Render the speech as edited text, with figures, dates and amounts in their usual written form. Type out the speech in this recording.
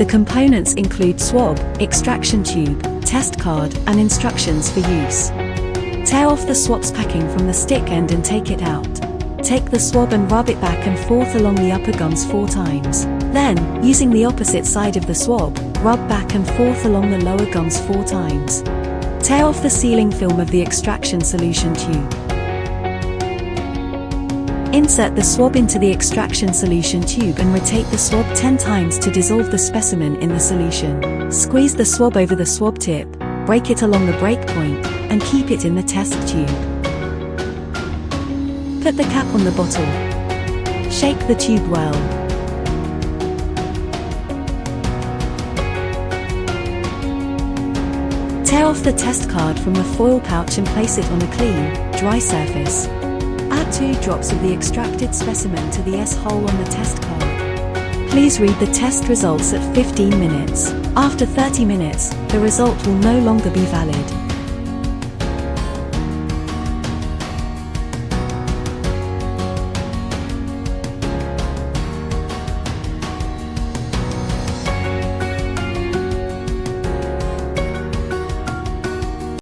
The components include swab, extraction tube, test card, and instructions for use. Tear off the swab's packing from the stick end and take it out. Take the swab and rub it back and forth along the upper gums 4 times. Then, using the opposite side of the swab, rub back and forth along the lower gums 4 times. Tear off the sealing film of the extraction solution tube. Insert the swab into the extraction solution tube and rotate the swab 10 times to dissolve the specimen in the solution. Squeeze the swab over the swab tip, break it along the break point, and keep it in the test tube. Put the cap on the bottle. Shake the tube well. Tear off the test card from the foil pouch and place it on a clean, dry surface. Add 2 drops of the extracted specimen to the S-hole on the test card. Please read the test results at 15 minutes. After 30 minutes, the result will no longer be valid.